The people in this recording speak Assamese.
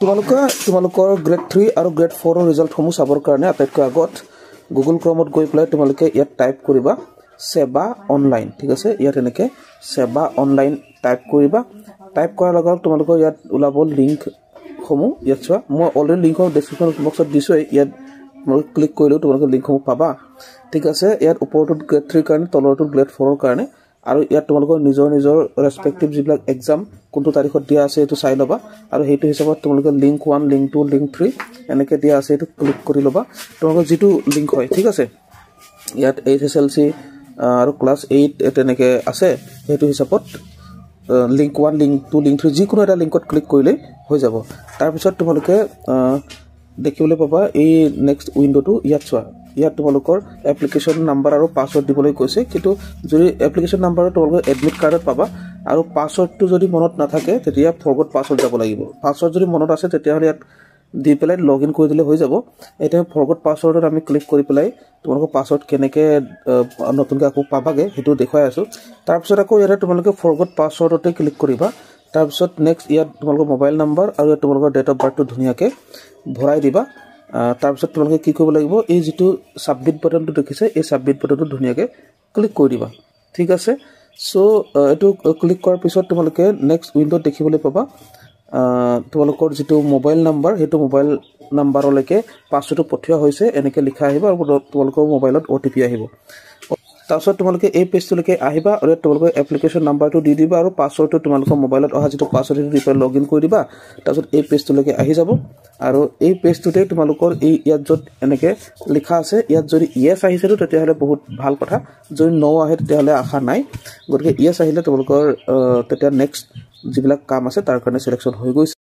তোমালোকৰ গ্ৰেড 3 আৰু গ্ৰেড 4 ৰ ৰিজাল্টসমূহ চাবৰ কাৰণে আটাইতকৈ আগত গুগল ক্ৰমত গৈ পেলাই তোমালোকে ইয়াত টাইপ কৰিবা সেৱা অনলাইন ঠিক আছে ইয়াত এনেকে সেৱা অনলাইন টাইপ কৰিবা টাইপ কৰাৰ লগে লগে তোমালোকৰ ইয়াত ওলাব লিংক সমূহ ইয়াত চোৱা মই অলৰেডি লিংকৰ ডেসক্ৰিপচন বক্সত দিছো ইয়াত মই ক্লিক কৰিলে তোমালোকে লিংকসমূহ পাবা ঠিক আছে ইয়াত ওপৰটো গ্ৰেড 3 কাৰণে তলৰটো গ্ৰেড 4 ৰ কাৰণে আৰু ইয়াত তোমালোকৰ নিজৰ ৰেসপেক্টিভ যিবিলাক এক্সাম কোনটো তাৰিখত দিয়া আছে এটো চাই লবা আৰু হেতু হিচাপত তোমালোকে লিংক 1 লিংক 2 লিংক 3 এনেকে দিয়া আছে এটো ক্লিক কৰি লবা তোমালোকৰ যেটো লিংক হয় ঠিক আছে ইয়াত HSLC আৰু ক্লাস 8 এনেকে আছে হেতু হিচাপত লিংক 1 লিংক 2 লিংক 3 যিকোনো এটা লিংকত ক্লিক কৰিলে হৈ যাব তাৰ পিছত তোমালোকে দেখিবলৈ পাবা এই নেক্সট উইন্ডোটো ইয়াত চোৱা ইয়াত তোমালোকৰ এপ্লিকেশন নাম্বাৰ আৰু পাসওয়াৰ্ড দিবলৈ কৈছে কিন্তু যদি এপ্লিকেশন নাম্বাৰ তোমালোকে এডমিট কাৰ্ডত পাবা আৰু পাসওয়াৰ্ডটো যদি মনত নাথাকে তেতিয়া ফৰগট পাসওয়াৰ্ড যাব লাগিব পাসওয়াৰ্ড যদি মনত আছে তেতিয়া হলে ইয়াত দি পেলাই লগইন কৰি দিলে হৈ যাব এটা ফৰগট পাসওয়াৰ্ডত আমি ক্লিক কৰি পেলাই তোমালোকৰ পাসওয়াৰ্ড কেনেকে নতুনকৈ আকৌ পাবাগে হেতু দেখাই আছো তাৰ পিছত আকৌ ইয়াত তোমালোকে ফৰগট পাসওয়াৰ্ডতে ক্লিক কৰিবা তাৰ পিছত নেক্সট ইয়াত তোমালোকৰ মোবাইল নাম্বাৰ আৰু তোমালোকৰ ডেট অফ বাৰ্থটো ধুনিয়াকে ভৰাই দিবা তাৰ পিছত তোমালোকে কি কৰিব লাগিব এই যেটো সাবমিট বাটনটো দেখিছে এই সাবমিট বাটনটো ধুনিয়াকে ক্লিক কৰি দিবা ঠিক আছে সো এটো ক্লিক কৰাৰ পিছত তোমালোকে নেক্সট উইন্ডোত দেখিবলৈ পাবা তোমালোকৰ যেটো মোবাইল নাম্বাৰ হেতু মোবাইল নাম্বাৰলৈকে পাসওয়াৰ্ডটো পঠিওৱা হৈছে এনেকে লিখা আহিব আৰু তোমালোকৰ মোবাইলত OTP আহিব তাৰপিছত তোমালোকে এই পেজটোলৈকে আহিবা আৰু তোমালোকৰ এপ্লিকেশন নাম্বাৰটো দি দিবা আৰু পাসওয়াৰ্ডটো তোমালোকৰ মোবাইলত অহা যেটো পাসওয়াৰ্ডটো দি পেলাই লগইন কৰি দিবা তাৰপিছত এই পেজটোলৈকে আহি যাব আৰু এই পেজটোতে তোমালোকৰ এই ইয়াত যত এনেকে লিখা আছে ইয়াত যদি ইয়েস আহিছে তেতিয়া হলে বহুত ভাল কথা যদি নো আহে তেতিয়া হলে আশা নাই গতিকে ইয়েস আহিলে তোমালোকৰ তেতিয়া নেক্সট যিবিলাক কাম আছে তাৰ কাৰণে সিলেকশন হৈ গৈছে